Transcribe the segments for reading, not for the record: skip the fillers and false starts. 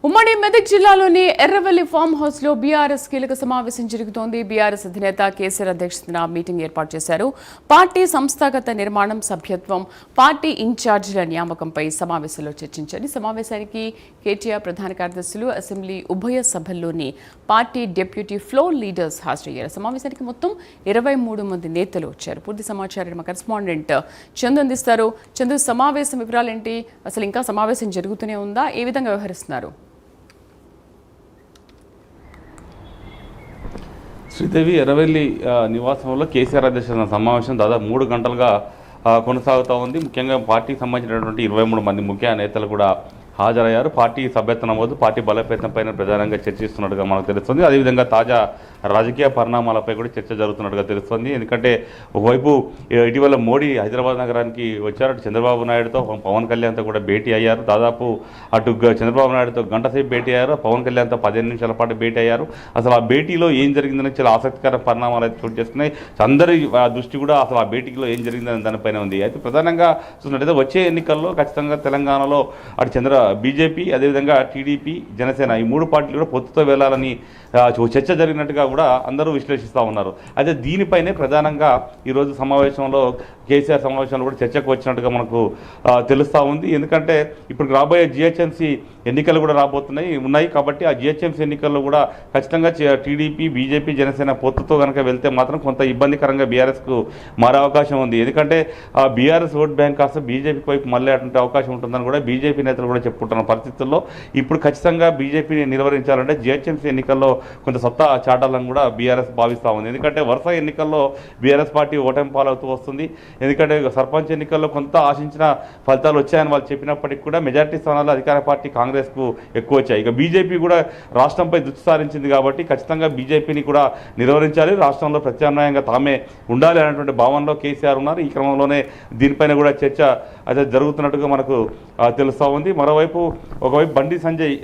ఉమ్మడి మెదక్ జిల్లాలోని Erravelli farm house లో బీఆర్ఎస్ కీలక సమావేశం జరుగుతోంది. బీఆర్ఎస్ అధినేత కేసీఆర్ అధ్యక్షతన మీటింగ్ ఏర్పాటు చేశారు. పార్టీ సంస్థాగత నిర్మాణం, సభ్యత్వం, పార్టీ ఇన్ఛార్జీల నియామకంపై సమావేశంలో చర్చించారు. సమావేశానికి కేటీఆర్ ప్రధాన కార్యదర్శులు, అసెంబ్లీ ఉభయ సభల్లోని పార్టీ డిప్యూటీ ఫ్లోర్ లీడర్స్ హాజరయ్యారు. సమావేశానికి మొత్తం 23 మంది నేతలు వచ్చారు. పూర్తి సమాచారం మా కరెస్పాండెంట్ చందు అందిస్తారు. చందు, సమావేశం వివరాలేంటి? అసలు ఇంకా సమావేశం జరుగుతూనే ఉందా? ఏ విధంగా వ్యవహరిస్తున్నారు? శ్రీదేవి ఎర్రవెల్లి నివాసంలో కేసీఆర్ అధ్యక్షతన సమావేశం దాదాపు 3 గంటలుగా కొనసాగుతూ ఉంది. ముఖ్యంగా పార్టీకి సంబంధించినటువంటి 23 మంది ముఖ్య నేతలు కూడా హాజరయ్యారు. పార్టీ సభ్యత్వ నమోదు, పార్టీ బలోపేతం పైన ప్రధానంగా చర్చిస్తున్నట్టుగా మనకు తెలుస్తుంది. అదేవిధంగా తాజా రాజకీయ పరిణామాలపై కూడా చర్చ జరుగుతున్నట్టుగా తెలుస్తుంది. ఎందుకంటే ఒకవైపు ఇటీవల మోడీ హైదరాబాద్ నగరానికి వచ్చారు. అటు చంద్రబాబు నాయుడుతో పవన్ కళ్యాణ్తో కూడా భేటీ అయ్యారు. దాదాపు అటు చంద్రబాబు నాయుడుతో గంట సేపు భేటీ అయ్యారు. పవన్ కళ్యాణ్తో 15 నిమిషాల పాటు భేటీ అయ్యారు. అసలు ఆ భేటీలో ఏం జరిగిందని చాలా ఆసక్తికర పరిణామాలు అయితే చోటు చేసుకున్నాయి. అందరి దృష్టి కూడా అసలు ఆ భేటీలో ఏం జరిగిందని దానిపైన ఉంది. అయితే ప్రధానంగా చూసినట్టయితే వచ్చే ఎన్నికల్లో ఖచ్చితంగా తెలంగాణలో అటు బీజేపీ, అదేవిధంగా టీడీపీ, జనసేన ఈ 3 పార్టీలు కూడా పొత్తుతో వెళ్లాలని చర్చ జరిగినట్టుగా కూడా అందరూ విశ్లేషిస్తూ ఉన్నారు. అయితే దీనిపైనే ప్రధానంగా ఈరోజు సమావేశంలో కేసీఆర్ సమావేశంలో కూడా చర్చకు వచ్చినట్టుగా మనకు తెలుస్తూ ఉంది. ఎందుకంటే ఇప్పుడు రాబోయే జిహెచ్ఎంసీ ఎన్నికలు కూడా ఉన్నాయి. కాబట్టి ఆ జిహెచ్ఎంసీ ఎన్నికల్లో కూడా ఖచ్చితంగా టీడీపీ, బీజేపీ, జనసేన పొత్తుతో కనుక వెళ్తే మాత్రం కొంత ఇబ్బందికరంగా బీఆర్ఎస్కు మారే అవకాశం ఉంది. ఎందుకంటే బీఆర్ఎస్ ఓట్ బ్యాంక్ కాస్త బీజేపీ వైపు మళ్ళీ అటువంటి అవకాశం ఉంటుందని కూడా బీజేపీ నేతలు కూడా చెప్పుకుంటున్న పరిస్థితుల్లో ఇప్పుడు ఖచ్చితంగా బీజేపీని నిర్వహించాలంటే జిహెచ్ఎంసీ ఎన్నికల్లో కొంత సత్తా చాటాలని కూడా బీఆర్ఎస్ భావిస్తూ ఉంది. ఎందుకంటే వరుస ఎన్నికల్లో బీఆర్ఎస్ పార్టీ ఓటమి పాలవుతూ వస్తుంది. ఎందుకంటే సర్పంచ్ ఎన్నికల్లో కొంత ఆశించిన ఫలితాలు వచ్చాయని వాళ్ళు చెప్పినప్పటికీ కూడా మెజార్టీ స్థానాల్లో అధికార పార్టీ కాంగ్రెస్కు ఎక్కువ వచ్చాయి. ఇక బీజేపీ కూడా రాష్ట్రంపై దృష్టి సారించింది కాబట్టి ఖచ్చితంగా బీజేపీని కూడా నిర్వహించాలి, రాష్ట్రంలో ప్రత్యామ్నాయంగా తామే ఉండాలి అనేటువంటి భావనలో కేసీఆర్ ఉన్నారు. ఈ క్రమంలోనే దీనిపైన కూడా చర్చ అయితే జరుగుతున్నట్టుగా మనకు తెలుస్తూ ఉంది. మరోవైపు ఒకవైపు బండి సంజయ్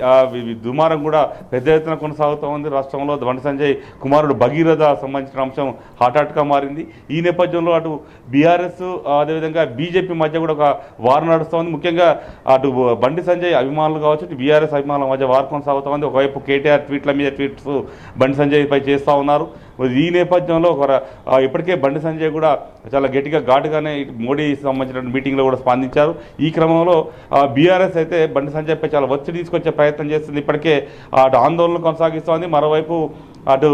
దుమారం కూడా పెద్ద ఎత్తున కొనసాగుతూ ఉంది. రాష్ట్రంలో బండి సంజయ్ కుమారుడు భగీరథ సంబంధించిన అంశం హాట్గా మారింది. ఈ నేపథ్యంలో అటు బీఆర్ఎస్ అదేవిధంగా బీజేపీ మధ్య కూడా ఒక వార్ నడుస్తోంది. ముఖ్యంగా అటు బండి సంజయ్ అభిమానులు కావచ్చు, ఇటు బీఆర్ఎస్ అభిమానుల మధ్య వార్ కొనసాగుతూ ఉంది. ఒకవైపు కేటీఆర్ ట్వీట్ల మీద ట్వీట్స్ బండి సంజయ్ పై చేస్తూ ఉన్నారు. ఈ నేపథ్యంలో ఇప్పటికే బండి సంజయ్ కూడా చాలా గట్టిగా ఘాటుగానే మోడీ సంబంధించిన మీటింగ్లో కూడా స్పందించారు. ఈ క్రమంలో బీఆర్ఎస్ అయితే బండి సంజయ్పై చాలా ఒత్తిడి తీసుకొచ్చే ప్రయత్నం చేస్తుంది. ఇప్పటికే అటు ఆందోళన కొనసాగిస్తోంది. మరోవైపు అటు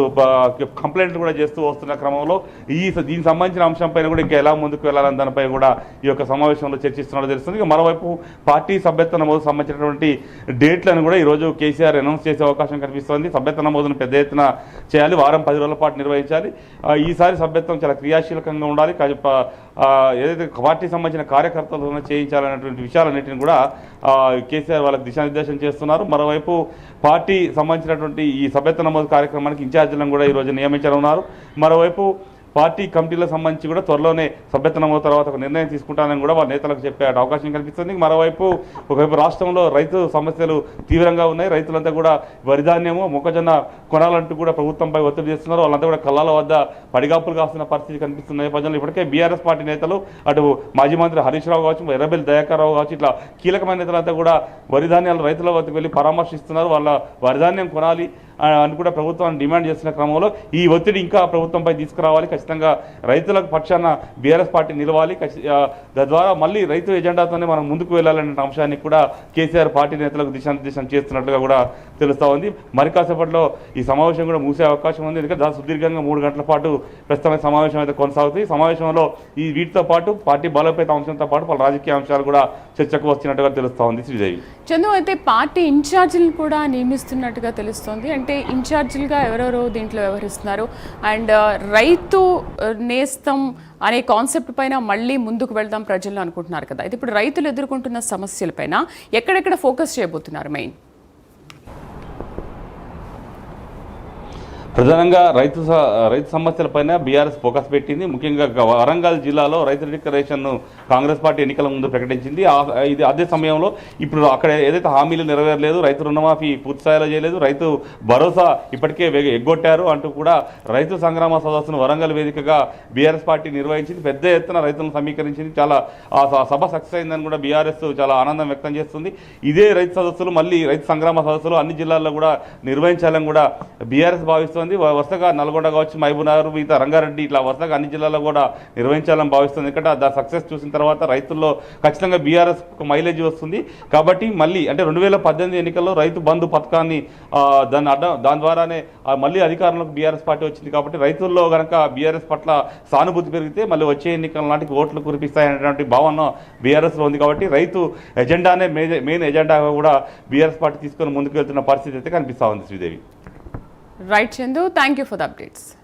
కంప్లైంట్లు కూడా చేస్తూ వస్తున్న క్రమంలో దీనికి సంబంధించిన అంశంపైన కూడా ఇంకా ఎలా ముందుకు వెళ్ళాలని దానిపై కూడా ఈ యొక్క సమావేశంలో చర్చిస్తున్నట్టు తెలుస్తుంది. ఇక మరోవైపు పార్టీ సభ్యత్వ నమోదు సంబంధించినటువంటి డేట్లను కూడా ఈరోజు కేసీఆర్ అనౌన్స్ చేసే అవకాశం కనిపిస్తోంది. సభ్యత్వ నమోదును పెద్ద ఎత్తున చేయాలి, వారం 10 రోజుల పాటు నిర్వహించాలి. ఈసారి సభ్యత్వం చాలా క్రియాశీలకంగా ఉండాలి, ఏదైతే పార్టీ సంబంధించిన కార్యకర్తలతో చేయించాలనేటువంటి విషయాలన్నింటినీ కూడా కేసీఆర్ వాళ్ళకి దిశానిర్దేశం చేస్తున్నారు. మరోవైపు పార్టీ సంబంధించినటువంటి ఈ సభ్యత్వ నమోదు కార్యక్రమానికి ఇన్ఛార్జీలను కూడా ఈరోజు నియమించనున్నారు. మరోవైపు పార్టీ కమిటీలకు సంబంధించి కూడా త్వరలోనే సభ్యత్వ నమోదు తర్వాత ఒక నిర్ణయం తీసుకుంటానని కూడా వాళ్ళ నేతలకు చెప్పే అవకాశం కనిపిస్తుంది. మరోవైపు ఒకవైపు రాష్ట్రంలో రైతు సమస్యలు తీవ్రంగా ఉన్నాయి. రైతులంతా కూడా వరిధాన్యము, మొక్కజొన్న కొనాలంటూ కూడా ప్రభుత్వంపై ఒత్తిడి చేస్తున్నారు. వాళ్ళంతా కూడా కళ్ళాల వద్ద పడిగాపులు కాస్తున్న పరిస్థితి కనిపిస్తున్న నేపథ్యంలో ఇప్పటికే బీఆర్ఎస్ పార్టీ నేతలు అటు మాజీ మంత్రి హరీష్ రావు కావచ్చు, ఎర్రబెల్లి దయాకర్ రావు కావచ్చు, ఇట్లా కీలకమైన నేతలంతా కూడా వరిధాన్యాలు రైతుల వద్దకు వెళ్ళి పరామర్శిస్తున్నారు. వాళ్ళ వరిధాన్యం కొనాలి అని కూడా ప్రభుత్వాన్ని డిమాండ్ చేస్తున్న క్రమంలో ఈ ఒత్తిడి ఇంకా ప్రభుత్వంపై తీసుకురావాలి. ఖచ్చితంగా రైతులకు పక్షాన బీఆర్ఎస్ పార్టీ నిలవాలి. తద్వారా మళ్ళీ రైతు ఎజెండాతోనే మనం ముందుకు వెళ్ళాలనే అంశాన్ని కూడా కేసీఆర్ పార్టీ నేతలకు దిశానిర్దేశం చేస్తున్నట్లుగా కూడా తెలుస్తూ ఉంది. మరి కాసేపట్లో ఈ సమావేశం కూడా మూసే అవకాశం ఉంది. ఎందుకంటే దాదాపు సుదీర్ఘంగా 3 గంటల పాటు ప్రస్తుతమైన సమావేశం అయితే కొనసాగుతుంది. ఈ సమావేశంలో వీటితో పాటు పార్టీ బలోపేత అంశంతో పాటు పలు రాజకీయ అంశాలు కూడా చర్చకు వస్తున్నట్టుగా తెలుస్తూ ఉంది. శ్రీదేవి, చందు, అయితే పార్టీ ఇన్ఛార్జీలు కూడా నియమిస్తున్నట్టుగా తెలుస్తోంది. అంటే ఇన్ఛార్జీలుగా ఎవరెవరో దీంట్లో వ్యవహరిస్తున్నారు. అండ్ రైతు నేస్తం అనే కాన్సెప్ట్ పైన మళ్ళీ ముందుకు వెళ్దాం ప్రజల్లో అనుకుంటున్నారు కదా. అయితే ఇప్పుడు రైతులు ఎదుర్కొంటున్న సమస్యలపైన ఎక్కడెక్కడ ఫోకస్ చేయబోతున్నారు మెయిన్? ప్రధానంగా రైతు సమస్యలపైన బీఆర్ఎస్ ఫోకస్ పెట్టింది. ముఖ్యంగా వరంగల్ జిల్లాలో రైతు డిక్లరేషన్ను కాంగ్రెస్ పార్టీ ఎన్నికల ముందు ప్రకటించింది. ఇది అదే సమయంలో ఇప్పుడు అక్కడ ఏదైతే హామీలు నెరవేరలేదు, రైతు రుణమాఫీ పూర్తి స్థాయిలో చేయలేదు, రైతు భరోసా ఇప్పటికే ఎగ్గొట్టారు అంటూ కూడా రైతు సంగ్రామ సదస్సును వరంగల్ వేదికగా బీఆర్ఎస్ పార్టీ నిర్వహించింది. పెద్ద ఎత్తున రైతులను సమీకరించింది. చాలా ఆ సభ సక్సెస్ అయిందని కూడా బీఆర్ఎస్ చాలా ఆనందం వ్యక్తం చేస్తుంది. ఇదే రైతు సదస్సులు మళ్ళీ రైతు సంగ్రామ సదస్సులు అన్ని జిల్లాల్లో కూడా నిర్వహించాలని కూడా బీఆర్ఎస్ భావిస్తుంది. వరుసగా నల్గొండ కావచ్చు, మహబూబ్నగర్, మిగతా రంగారెడ్డి ఇట్లా వరుసగా అన్ని జిల్లాల్లో కూడా నిర్వహించాలని భావిస్తుంది. ఎందుకంటే దాని సక్సెస్ చూసిన తర్వాత రైతుల్లో ఖచ్చితంగా బీఆర్ఎస్ మైలేజ్ వస్తుంది. కాబట్టి మళ్ళీ అంటే 2018 ఎన్నికల్లో రైతు బంధు పథకాన్ని దాని ద్వారానే మళ్ళీ అధికారంలోకి బీఆర్ఎస్ పార్టీ వచ్చింది. కాబట్టి రైతుల్లో కనుక బీఆర్ఎస్ పట్ల సానుభూతి పెరిగితే మళ్ళీ వచ్చే ఎన్నికల నాటికి ఓట్లు కురిపిస్తాయనేటువంటి భావన బీఆర్ఎస్లో ఉంది. కాబట్టి రైతు ఎజెండానే మెయిన్ ఎజెండాగా కూడా బీఆర్ఎస్ పార్టీ తీసుకొని ముందుకు వెళ్తున్న పరిస్థితి అయితే కనిపిస్తూ ఉంది. Sridevi. Right, Chandu. Thank you for the updates.